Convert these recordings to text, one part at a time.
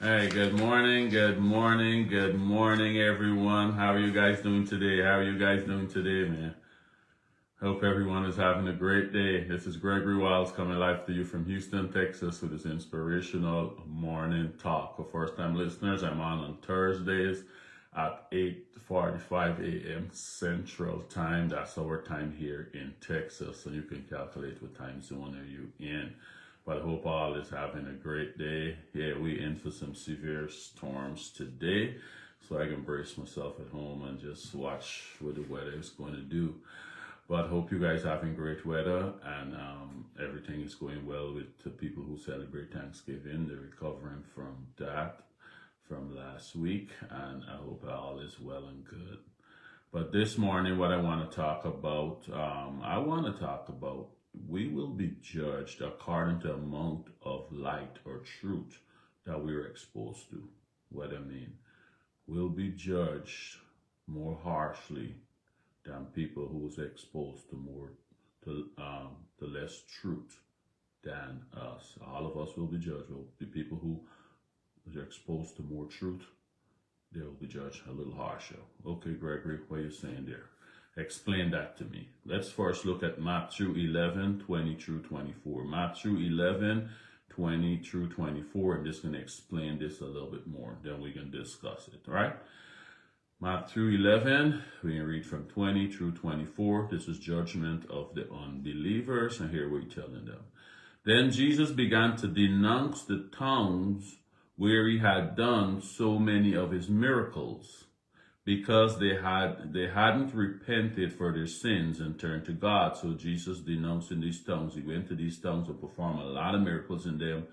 Hey, good morning, good morning, good morning, everyone. How are you guys doing today? How are you guys doing today, man? Hope everyone is having a great day. This is Gregory Wiles coming live to you from Houston, Texas with this inspirational morning talk. For first-time listeners, I'm on Thursdays at 8:45 a.m. Central Time. That's our time here in Texas, so you can calculate what time zone are you in. But I hope all is having a great day. Yeah, we in for some severe storms today, so I can brace myself at home and just watch what the weather is going to do. But hope you guys having great weather and everything is going well with the people who celebrate Thanksgiving. They're recovering from that from last week, and I hope all is well and good. But this morning, what I want to talk about, we will be judged according to the amount of light or truth that we're exposed to. What I mean, we'll be judged more harshly than people who's exposed to to less truth than us. All of us will be judged. Will be people who are exposed to more truth. They will be judged a little harsher. Okay, Gregory, what are you saying there? Explain that to me. Let's first look at Matthew 11:20 through 24. Matthew 11:20 through 24. I'm just going to explain this a little bit more. Then we can discuss it, all right? Matthew 11, we can read from 20 through 24. This is judgment of the unbelievers, and here we're telling them. Then Jesus began to denounce the towns where he had done so many of his miracles, because they hadn't repented for their sins and turned to God. So Jesus denounced in these towns. He went to these towns and performed a lot of miracles in them.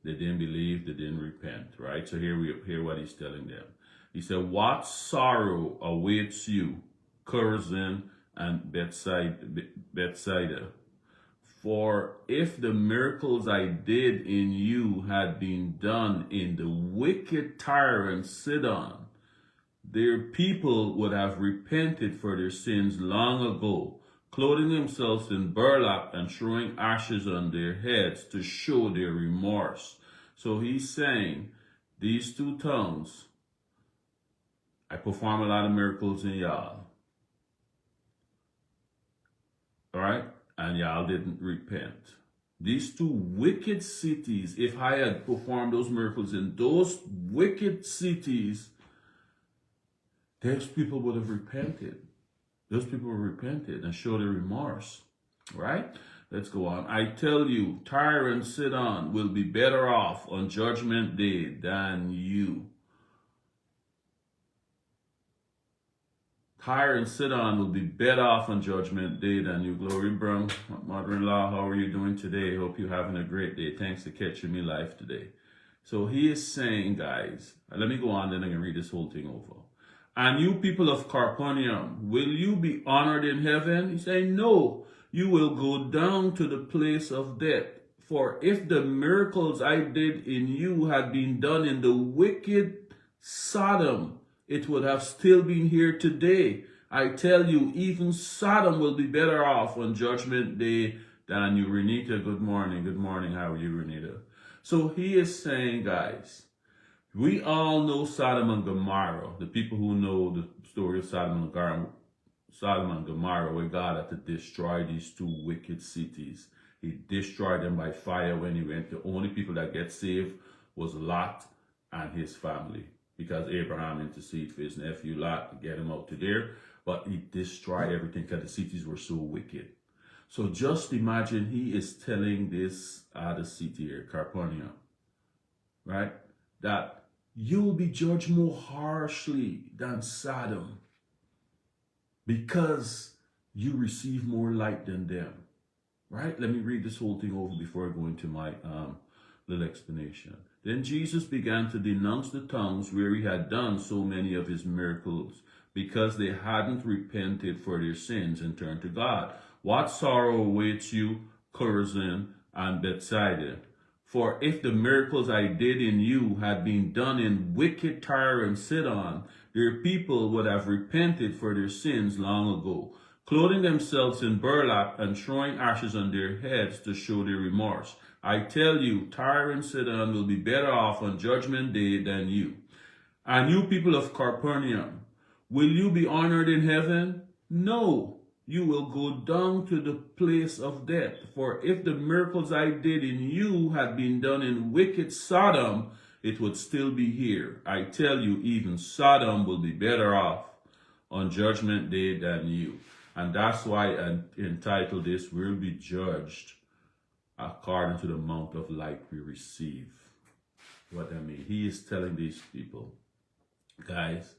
They didn't believe, they didn't repent, right? So here we hear what he's telling them. He said, "What sorrow awaits you, Chorazin and Bethsaida? For if the miracles I did in you had been done in the wicked Tyre and Sidon, their people would have repented for their sins long ago, clothing themselves in burlap and throwing ashes on their heads to show their remorse." So he's saying, these two towns, I perform a lot of miracles in y'all. All right? And y'all didn't repent. These two wicked cities, if I had performed those miracles in those wicked cities, those people would have repented. Those people would have repented and showed their remorse. Right? Let's go on. I tell you, Tyre and Sidon will be better off on Judgment Day than you. Tyre and Sidon will be better off on Judgment Day than you. Glory, Brown. Mother-in-law, how are you doing today? Hope you're having a great day. Thanks for catching me live today. So he is saying, guys, let me go on, then I can read this whole thing over. And you people of Capernaum, will you be honored in heaven? He's saying, no, you will go down to the place of death. For if the miracles I did in you had been done in the wicked Sodom, it would have still been here today. I tell you, even Sodom will be better off on Judgment Day than you. Renita, good morning. Good morning. How are you, Renita? So he is saying, guys, we all know Sodom and Gomorrah. The people who know the story of Sodom and Gomorrah, where God had to destroy these two wicked cities. He destroyed them by fire when he went. The only people that get saved was Lot and his family, because Abraham interceded for his nephew Lot to get him out to there. But he destroyed everything because the cities were so wicked. So just imagine he is telling this other city here, Capernaum, right, that you'll be judged more harshly than Sodom because you receive more light than them, right? Let me read this whole thing over before I go into my little explanation. Then Jesus began to denounce the towns where he had done so many of his miracles, because they hadn't repented for their sins and turned to God. What sorrow awaits you, Chorazin and Bethsaida? For if the miracles I did in you had been done in wicked Tyre and Sidon, their people would have repented for their sins long ago, clothing themselves in burlap and throwing ashes on their heads to show their remorse. I tell you, Tyre and Sidon will be better off on judgment day than you. And you people of Capernaum, will you be honored in heaven? No, you will go down to the place of death. For if the miracles I did in you had been done in wicked Sodom, it would still be here. I tell you, even Sodom will be better off on judgment day than you. And that's why I entitled this, We'll Be Judged According to the Amount of Light We Receive. What I mean, he is telling these people, guys,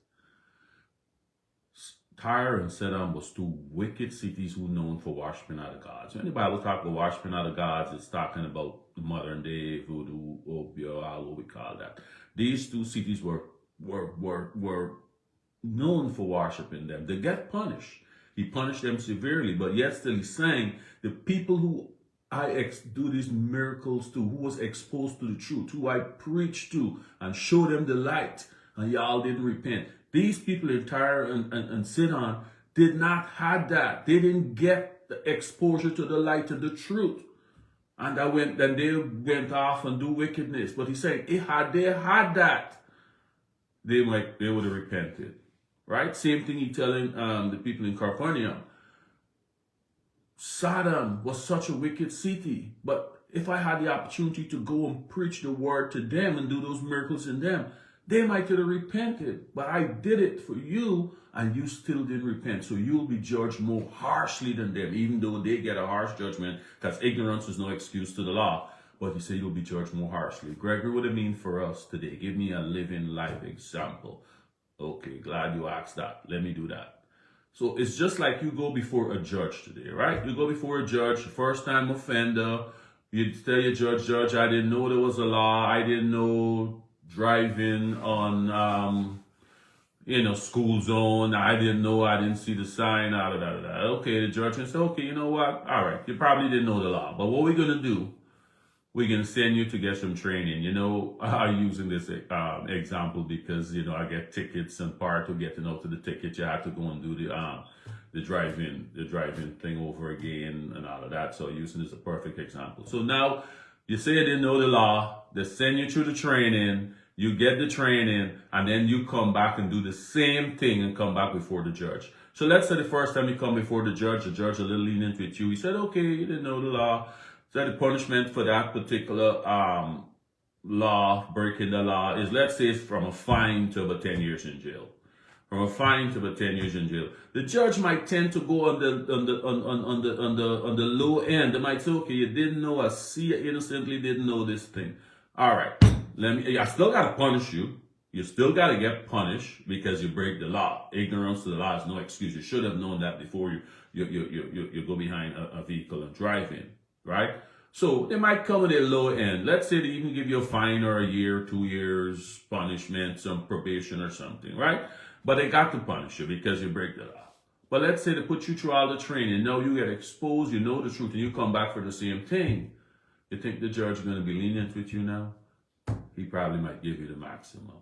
Tyre and Sidon was two wicked cities who were known for worshiping other gods. When the Bible talks about worshiping other gods, it's talking about the modern day voodoo, obeah, what we call that. These two cities were known for worshiping them. They get punished. He punished them severely, but yet still he's saying the people who I do these miracles to, who was exposed to the truth, who I preached to and showed them the light, and y'all didn't repent. These people in Tyre and Sidon did not have that. They didn't get the exposure to the light of the truth. And then they went off and do wickedness. But he's saying, had they had that, they would have repented. Right? Same thing he telling the people in Capernaum. Sodom was such a wicked city. But if I had the opportunity to go and preach the word to them and do those miracles in them, they might have repented, but I did it for you, and you still didn't repent. So you'll be judged more harshly than them, even though they get a harsh judgment, because ignorance is no excuse to the law. But he said you'll be judged more harshly. Gregory, what do it mean for us today? Give me a living, live example. Okay, glad you asked that. Let me do that. So it's just like you go before a judge today, right? You go before a judge, first-time offender. You tell your judge, I didn't know there was a law. I didn't know driving on, school zone. I didn't see the sign, Okay, the judge can say, okay, you know what? All right, you probably didn't know the law. But what we're going to do, we're going to send you to get some training. I'm using this example because, I get tickets, and prior to getting out to the ticket, you have to go and do the driving thing over again and all of that. So using this as a perfect example. So now you say you didn't know the law, they send you through the training, you get the training, and then you come back and do the same thing and come back before the judge. So let's say the first time you come before the judge a little lenient with you. He said, okay, you didn't know the law. So the punishment for that particular law, breaking the law, is, let's say, it's from a fine to about 10 years in jail. From a fine to about 10 years in jail. The judge might tend to go on the low end. They might say, okay, you didn't know, I see you innocently didn't know this thing. All right, I still got to punish you. You still got to get punished because you break the law. Ignorance to the law is no excuse. You should have known that before you go behind a vehicle and drive in, right? So they might come at a low end. Let's say they even give you a fine or a year, 2 years punishment, some probation or something, right? But they got to punish you because you break the law. But let's say they put you through all the training. Now you get exposed, you know the truth, and you come back for the same thing. You think the judge is going to be lenient with you now? He probably might give you the maximum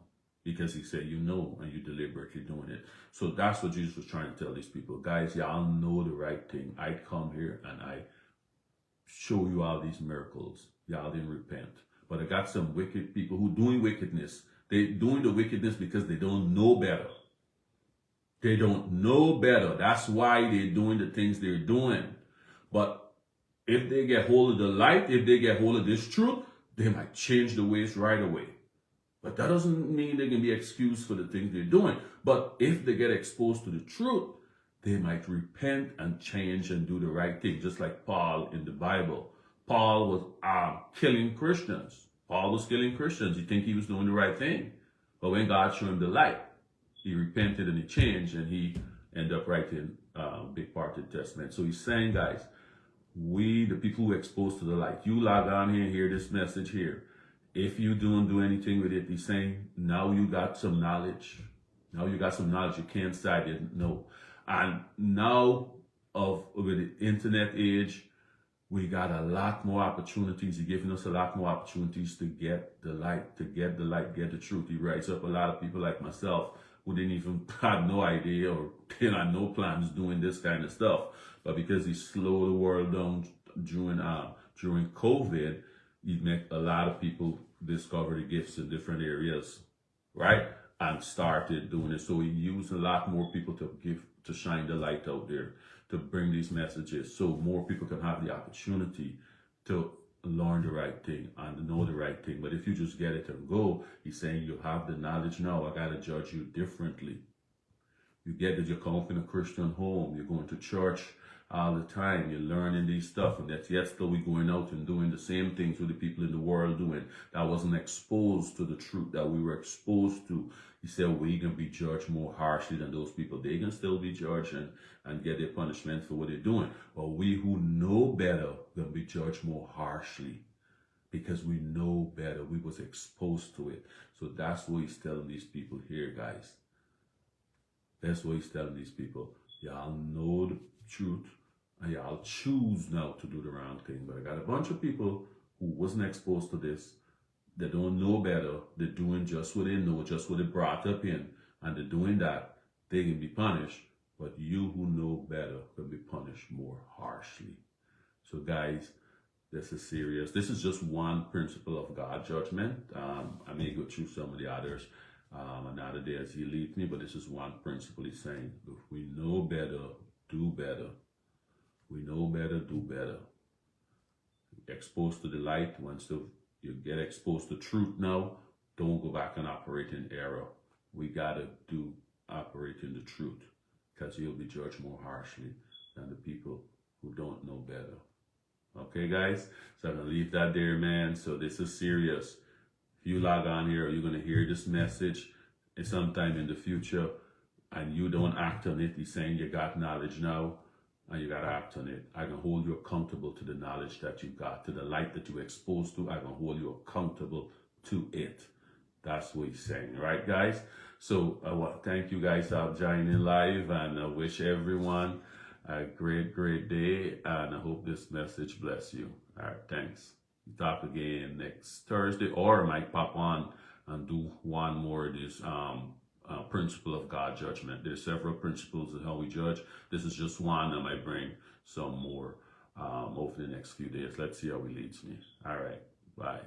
because he said you know and you deliberately doing it. So that's what Jesus was trying to tell these people. Guys, y'all know the right thing. I come here and I show you all these miracles. Y'all didn't repent. But I got some wicked people who doing wickedness. They doing the wickedness because they don't know better. They don't know better. That's why they're doing the things they're doing. But if they get hold of the light, if they get hold of this truth, they might change the ways right away. But that doesn't mean they can be excused for the things they're doing. But if they get exposed to the truth, they might repent and change and do the right thing, just like Paul in the Bible. Paul was killing Christians. Paul was killing Christians. You think he was doing the right thing. But when God showed him the light, he repented and he changed, and he ended up writing a big part of the Testament. So he's saying, guys, we, the people who are exposed to the light, you log on here and hear this message here. If you don't do anything with it, he's saying, now you got some knowledge. Now you got some knowledge you can't say I didn't know. And now, with the internet age, we got a lot more opportunities. He's giving us a lot more opportunities to get the light, get the truth. He writes up a lot of people like myself who didn't even had no idea or didn't have no plans doing this kind of stuff. But because he slowed the world down during COVID, He make a lot of people discover the gifts in different areas, right? And started doing it. So he used a lot more people to shine the light out there, to bring these messages so more people can have the opportunity to learn the right thing and know the right thing. But if you just get it and go, he's saying you have the knowledge now, I gotta judge you differently. You get that you come up in a Christian home, you're going to church all the time, you're learning these stuff, and that's yet still we going out and doing the same things with the people in the world doing that wasn't exposed to the truth that we were exposed to. He said we can be judged more harshly than those people. They can still be judged and get their punishment for what they're doing. But we who know better can be judged more harshly because we know better. We was exposed to it. So that's what he's telling these people here, guys. That's what he's telling these people. Y'all know the truth and y'all choose now to do the wrong thing. But I got a bunch of people who wasn't exposed to this. They don't know better. They're doing just what they know, just what they brought up in. And they're doing that. They can be punished. But you who know better can be punished more harshly. So guys, this is serious. This is just one principle of God's judgment. I may go through some of the others. Another day as he leads me, but this is one principle he's saying. If we know better, do better. We know better, do better. Exposed to the light, once you get exposed to truth now, don't go back and operate in error. We gotta operate in the truth, because you'll be judged more harshly than the people who don't know better. Okay, guys? So I'm gonna leave that there, man. So this is serious. If you log on here, you're going to hear this message sometime in the future and you don't act on it. He's saying you got knowledge now and you got to act on it. I can hold you accountable to the knowledge that you got, to the light that you're exposed to. I can hold you accountable to it. That's what he's saying, right, guys? So I want to thank you guys for joining live, and I wish everyone a great, great day, and I hope this message bless you. All right, thanks. Talk again next Thursday, or I might pop on and do one more of this principle of God judgment. There's several principles of how we judge. This is just one. I might bring some more over the next few days. Let's see how he leads me. All right, bye.